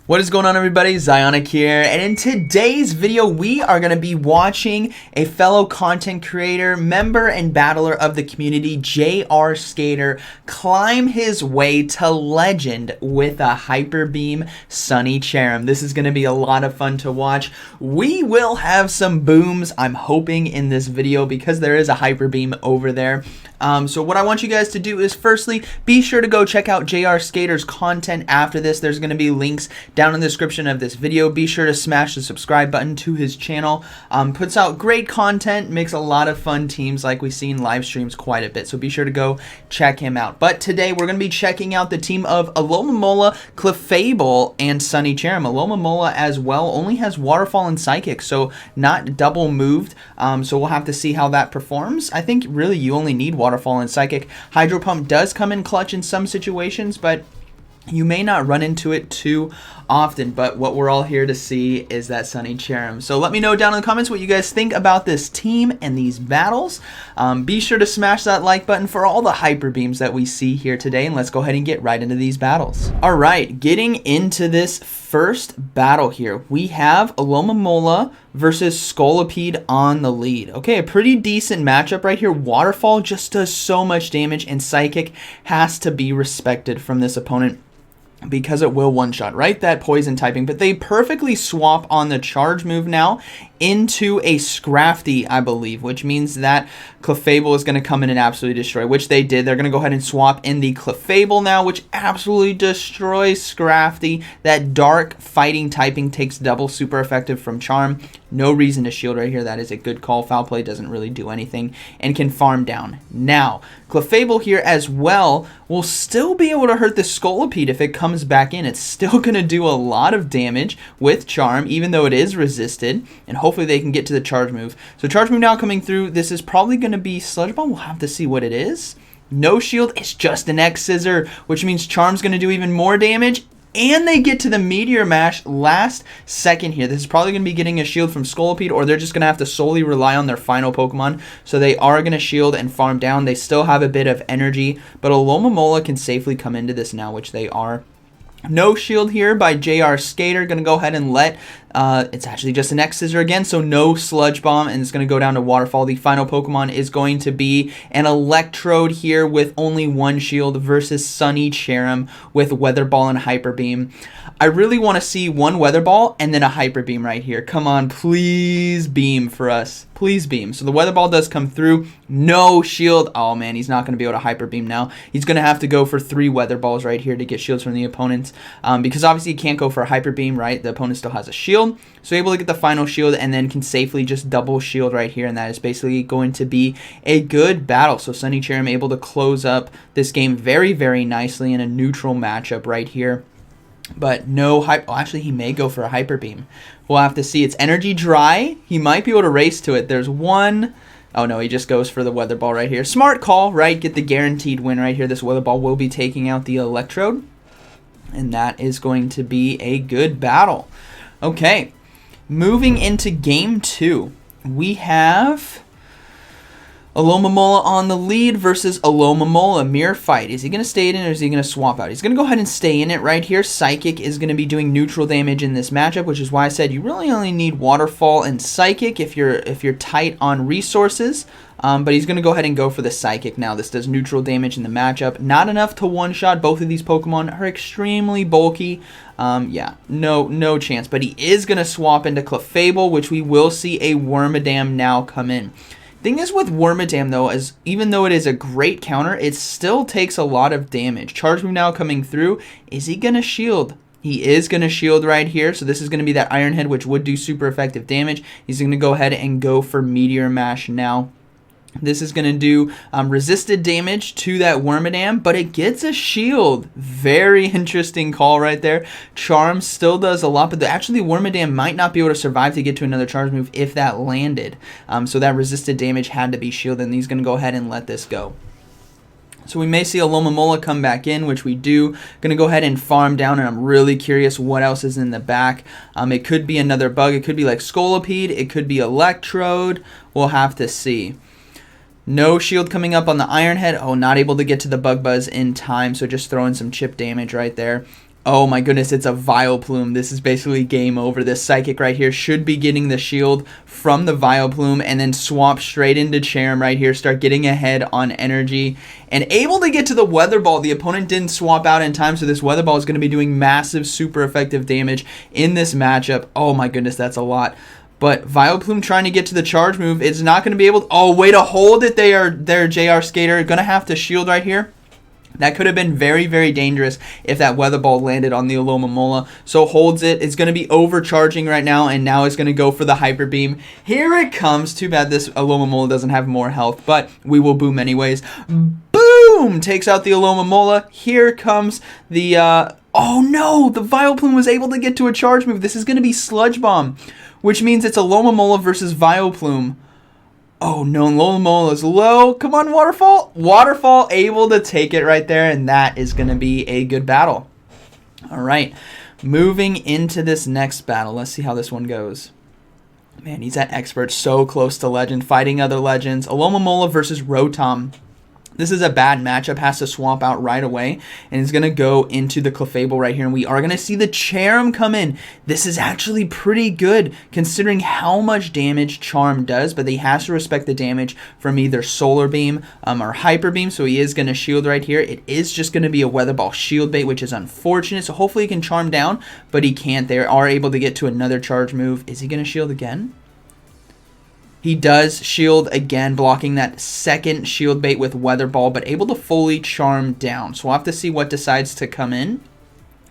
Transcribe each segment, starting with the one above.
What is going on, everybody? ZyoniK here, and in today's video we are going to be watching a fellow content creator, member, and battler of the community, JRskatr, climb his way to legend with a Hyper Beam Sunny Cherrim. This is going to be a lot of fun to watch. We will have some booms, I'm hoping, in this video because there is a Hyper Beam over there. So what I want you guys to do is, firstly, be sure to go check out JRskatr's content after this. There's going to be links down in the description of this video. Be sure to smash the subscribe button to his channel. Puts out great content, makes a lot of fun teams like we see in live streams quite a bit. So be sure to go check him out. But today we're going to be checking out the team of Alomomola, Clefable, and Sunny Cherrim. Alomomola as well only has Waterfall and Psychic, so not double moved. So we'll have to see how that performs. I think really you only need Waterfall and Psychic. Hydro Pump does come in clutch in some situations, but you may not run into it too often. But what we're all here to see is that Sunny Cherrim. So let me know down in the comments what you guys think about this team and these battles. Be sure to smash that like button for all the hyper beams that we see here today, and let's go ahead and get right into these battles. Alright, getting into this first battle here, we have Alomomola versus Scolipede on the lead. Okay, a pretty decent matchup right here. Waterfall just does so much damage, and Psychic has to be respected from this opponent because it will one-shot, right? That poison typing, but they perfectly swap on the charge move now into a Scrafty, I believe, which means that Clefable is going to come in and absolutely destroy, which they did. They're going to go ahead and swap in the Clefable now, which absolutely destroys Scrafty. That dark fighting typing takes double super effective from Charm. No reason to shield right here. That is a good call. Foul play doesn't really do anything and can farm down. Now, Clefable here as well will still be able to hurt the Scolipede if it comes back in. It's still going to do a lot of damage with Charm, even though it is resisted, and hopefully they can get to the charge move. So charge move now coming through. This is probably going to be Sludge Bomb. We'll have to see what it is. No shield. It's just an X Scissor, which means Charm's going to do even more damage. And they get to the Meteor Mash last second here. This is probably going to be getting a shield from Scolipede, or they're just going to have to solely rely on their final Pokemon. So they are going to shield and farm down. They still have a bit of energy, but Alomomola can safely come into this now, which they are. No shield here by JRskatr. Going to go ahead and let, it's actually just an X Scissor again, so no Sludge Bomb, and it's going to go down to Waterfall. The final Pokemon is going to be an Electrode here with only one shield versus Sunny Cherrim with Weather Ball and Hyper Beam. I really want to see one Weather Ball and then a Hyper Beam right here. Come on, please beam for us. Please beam. So the Weather Ball does come through. No shield. Oh man, he's not going to be able to Hyper Beam now. He's going to have to go for 3 Weather Balls right here to get shields from the opponents. Because obviously he can't go for a Hyper Beam, right? The opponent still has a shield. So able to get the final shield and then can safely just double shield right here. And that is basically going to be a good battle. So Sunny Cherrim able to close up this game very, very nicely in a neutral matchup right here. But no hype. Oh, actually, he may go for a Hyper Beam. We'll have to see. It's energy dry. He might be able to race to it. There's one. Oh, no, he just goes for the Weather Ball right here. Smart call, right? Get the guaranteed win right here. This Weather Ball will be taking out the Electrode. And that is going to be a good battle. Okay. Moving into game 2. We have Alomomola on the lead versus Alomomola. Mirror fight. Is he going to stay in it or is he going to swap out? He's going to go ahead and stay in it right here. Psychic is going to be doing neutral damage in this matchup, which is why I said you really only need Waterfall and Psychic if you're tight on resources. But he's going to go ahead and go for the Psychic now. This does neutral damage in the matchup. Not enough to one-shot. Both of these Pokemon are extremely bulky. Yeah, no chance. But he is going to swap into Clefable, which we will see a Wormadam now come in. Thing is with Wormadam though, is even though it is a great counter, it still takes a lot of damage. Charge move now coming through. Is he going to shield? He is going to shield right here. So this is going to be that Iron Head, which would do super effective damage. He's going to go ahead and go for Meteor Mash now. This is going to do resisted damage to that Wormadam, but it gets a shield. Very interesting call right there. Charm still does a lot, but actually Wormadam might not be able to survive to get to another charge move if that landed. So that resisted damage had to be shielded, and he's going to go ahead and let this go. So we may see Alomomola come back in, which we do. Going to go ahead and farm down, and I'm really curious what else is in the back. It could be another bug. It could be like Scolipede. It could be Electrode. We'll have to see. No shield coming up on the Iron Head. Oh, not able to get to the Bug Buzz in time, so just throwing some chip damage right there. Oh my goodness, it's a Vileplume. This is basically game over. This Psychic right here should be getting the shield from the Vileplume and then swap straight into Cherrim right here, start getting ahead on energy and able to get to the Weather Ball. The opponent didn't swap out in time, so this Weather Ball is going to be doing massive, super effective damage in this matchup. Oh my goodness, that's a lot. But Vileplume trying to get to the charge move, it's not going to be able to... Oh, way to hold it there, JRskatr. Going to have to shield right here. That could have been very, very dangerous if that Weather Ball landed on the Alomomola. So holds it. It's going to be overcharging right now, and now it's going to go for the Hyper Beam. Here it comes. Too bad this Alomomola doesn't have more health, but we will boom anyways. Boom! Takes out the Alomomola. Here comes the... Oh no! The Vileplume was able to get to a charge move. This is going to be Sludge Bomb, which means it's Alomomola versus Vileplume. Oh no, Alomomola is low. Come on, Waterfall. Waterfall able to take it right there, and that is going to be a good battle. All right, moving into this next battle. Let's see how this one goes. Man, he's at Expert, so close to Legend, fighting other Legends. Alomomola versus Rotom. This is a bad matchup, has to swap out right away, and it's going to go into the Clefable right here, and we are going to see the Cherrim come in. This is actually pretty good, considering how much damage Charm does, but he has to respect the damage from either Solar Beam or Hyper Beam, so he is going to shield right here. It is just going to be a Weather Ball shield bait, which is unfortunate, so hopefully he can Charm down, but he can't. They are able to get to another charge move. Is he going to shield again? He does shield again, blocking that second shield bait with Weather Ball, but able to fully charm down. So we'll have to see what decides to come in.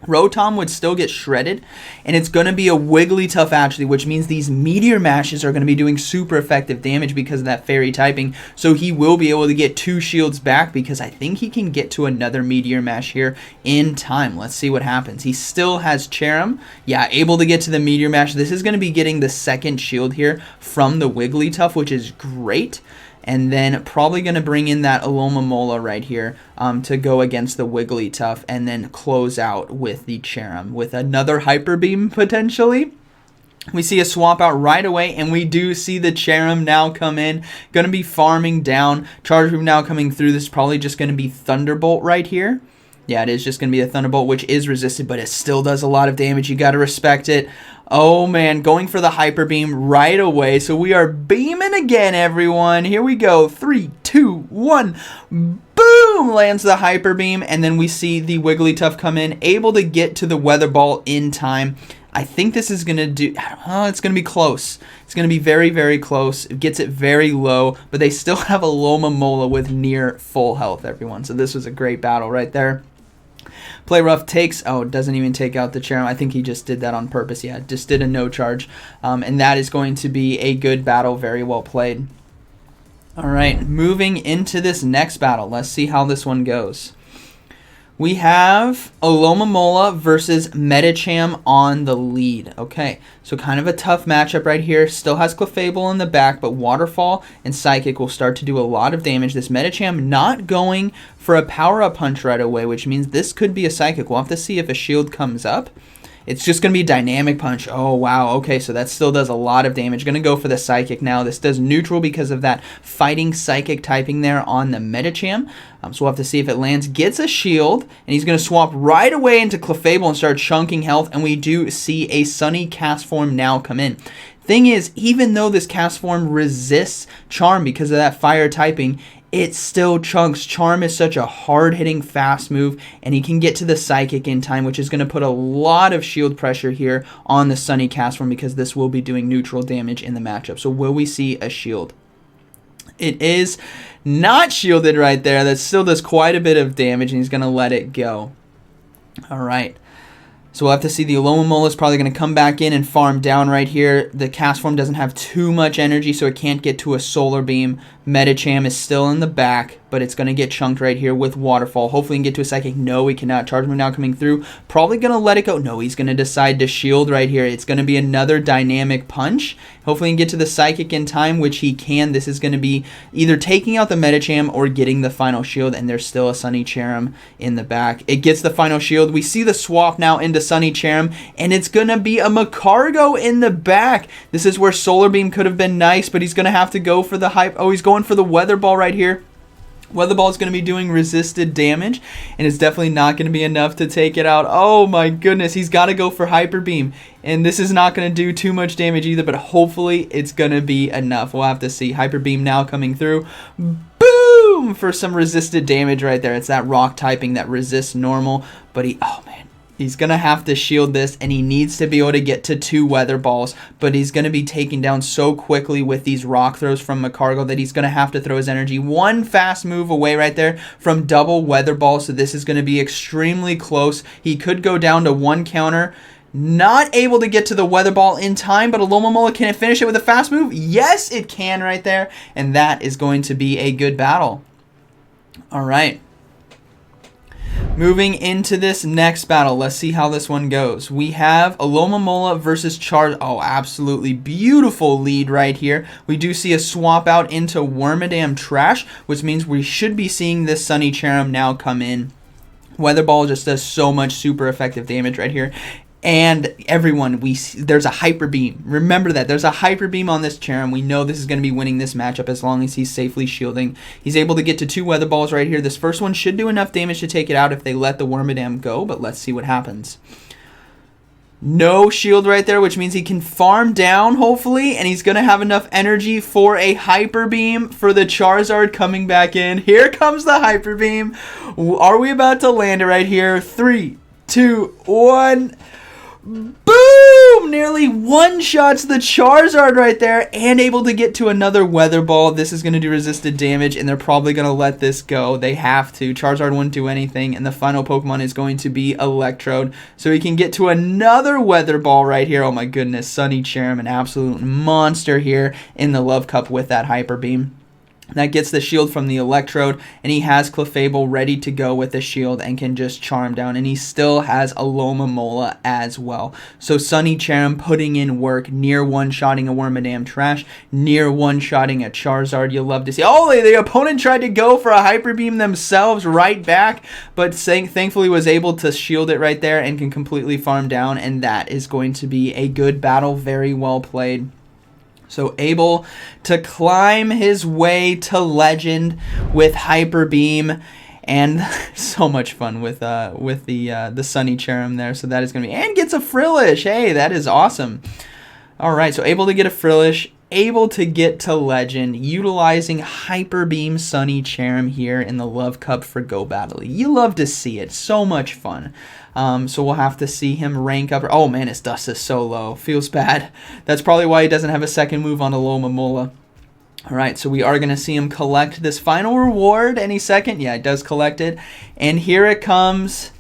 Rotom would still get shredded, and it's going to be a Wigglytuff actually, which means these Meteor Mashes are going to be doing super effective damage because of that Fairy typing, so he will be able to get 2 shields back because I think he can get to another Meteor Mash here in time. Let's see what happens. He still has Cherrim. Yeah, able to get to the Meteor Mash. This is going to be getting the second shield here from the Wigglytuff, which is great. And then probably going to bring in that Alomomola right here to go against the Wigglytuff and then close out with the Cherrim with another Hyper Beam potentially. We see a swap out right away, and we do see the Cherrim now come in. Going to be farming down. Charge Move now coming through. This is probably just going to be Thunderbolt right here. Yeah, it is just going to be a Thunderbolt, which is resisted, but it still does a lot of damage. You got to respect it. Oh, man, going for the Hyper Beam right away. So we are beaming again, everyone. Here we go. 3, 2, 1. Boom! Lands the Hyper Beam, and then we see the Wigglytuff come in, able to get to the Weather Ball in time. I think this is going to do... it's going to be close. It's going to be very, very close. It gets it very low, but they still have a Alomomola with near full health, everyone. So this was a great battle right there. Play Rough takes... Oh, it doesn't even take out the Cherrim. I think he just did that on purpose. Yeah, just did a no charge. And that is going to be a good battle. Very well played. All right, moving into this next battle. Let's see how this one goes. We have Alomomola versus Medicham on the lead. Okay, so kind of a tough matchup right here. Still has Clefable in the back, but Waterfall and Psychic will start to do a lot of damage. This Medicham not going for a power-up punch right away, which means this could be a Psychic. We'll have to see if a shield comes up. It's just going to be a dynamic punch. Oh, wow. Okay, so that still does a lot of damage. Going to go for the Psychic now. This does neutral because of that fighting Psychic typing there on the Medicham. So we'll have to see if it lands. Gets a shield, and he's going to swap right away into Clefable and start chunking health, and we do see a Sunny Cast Form now come in. Thing is, even though this Cast Form resists Charm because of that fire typing, it still chunks. Charm is such a hard-hitting, fast move, and he can get to the Psychic in time, which is going to put a lot of shield pressure here on the Sunny Cast Form because this will be doing neutral damage in the matchup. So will we see a shield? It is not shielded right there. That still does quite a bit of damage, and he's going to let it go. All right. So we'll have to see. The Alomomola is probably going to come back in and farm down right here. The Cast Form doesn't have too much energy, so it can't get to a Solar Beam. Medicham is still in the back, but it's going to get chunked right here with Waterfall. Hopefully he can get to a Psychic. No, he cannot. Charge Move now coming through. Probably going to let it go. No, he's going to decide to shield right here. It's going to be another dynamic punch. Hopefully he can get to the Psychic in time, which he can. This is going to be either taking out the Medicham or getting the final shield, and there's still a Sunny Cherrim in the back. It gets the final shield. We see the swap now into Sunny Cherrim, and it's going to be a Macargo in the back. This is where Solar Beam could have been nice, but he's going to have to go for the hype. Oh, he's going for the Weather Ball right here. Weather Ball is going to be doing resisted damage, and it's definitely not going to be enough to take it out. Oh my goodness, he's got to go for Hyper Beam, and this is not going to do too much damage either, but hopefully it's going to be enough. We'll have to see. Hyper Beam now coming through. Boom! For some resisted damage right there. It's that rock typing that resists normal, but oh man. He's going to have to shield this, and he needs to be able to get to 2 Weather Balls, but he's going to be taken down so quickly with these rock throws from Macargo that he's going to have to throw his energy one fast move away right there from double Weather Ball, so this is going to be extremely close. He could go down to 1 counter. Not able to get to the Weather Ball in time, but Alomomola, can it finish it with a fast move? Yes, it can right there, and that is going to be a good battle. All right. Moving into this next battle, let's see how this one goes. We have Alomomola versus Charizard. Oh, absolutely beautiful lead right here. We do see a swap out into Wormadam Trash, which means we should be seeing this Sunny Cherrim now come in. Weather Ball just does so much super effective damage right here. And everyone, there's a Hyper Beam. Remember that. There's a Hyper Beam on this Cherrim. We know this is going to be winning this matchup as long as he's safely shielding. He's able to get to 2 Weather Balls right here. This first one should do enough damage to take it out if they let the Wormadam go, but let's see what happens. No shield right there, which means he can farm down, hopefully, and he's going to have enough energy for a Hyper Beam for the Charizard coming back in. Here comes the Hyper Beam. Are we about to land it right here? 3, 2, 1... Boom! Nearly one-shots the Charizard right there and able to get to another Weather Ball. This is going to do resisted damage, and they're probably going to let this go. They have to. Charizard wouldn't do anything, and the final Pokemon is going to be Electrode. So he can get to another Weather Ball right here. Oh my goodness, Sunny Cherrim, an absolute monster here in the Love Cup with that Hyper Beam. That gets the shield from the Electrode, and he has Clefable ready to go with the shield and can just charm down, and he still has Alomomola as well. So Sunny Cherrim putting in work, near one-shotting a Wormadam Trash, near one-shotting a Charizard. You'll love to see. Oh, the opponent tried to go for a Hyper Beam themselves right back, but thankfully was able to shield it right there and can completely farm down, and that is going to be a good battle. Very well played. So able to climb his way to Legend with Hyper Beam, and so much fun with the Sunny Cherrim there. So that is going to be, and gets a Frillish. Hey, that is awesome. All right, so able to get a Frillish, able to get to Legend, utilizing Hyper Beam Sunny Cherrim here in the Love Cup for Go Battle. You love to see it. So much fun. So we'll have to see him rank up. Oh man, his dust is so low. Feels bad. That's probably why he doesn't have a second move on Alomomola. Alright, so we are going to see him collect this final reward any second. Yeah, it does collect it. And here it comes.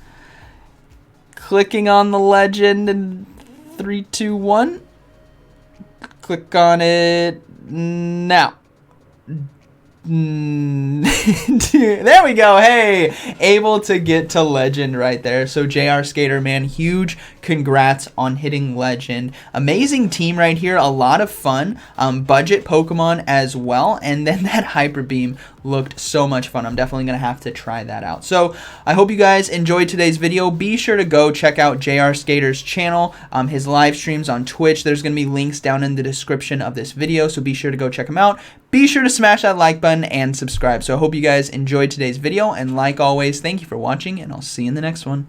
Clicking on the Legend in 3, 2, 1. Click on it now. There we go. Hey, able to get to Legend right there. So JRskatr, man, huge congrats on hitting Legend. Amazing team right here. A lot of fun. Budget Pokemon as well. And then that Hyper Beam looked so much fun. I'm definitely going to have to try that out. So I hope you guys enjoyed today's video. Be sure to go check out JRskatr's channel, his live streams on Twitch. There's going to be links down in the description of this video, so be sure to go check them out. Be sure to smash that like button and subscribe. So I hope you guys enjoyed today's video, and like always, thank you for watching, and I'll see you in the next one.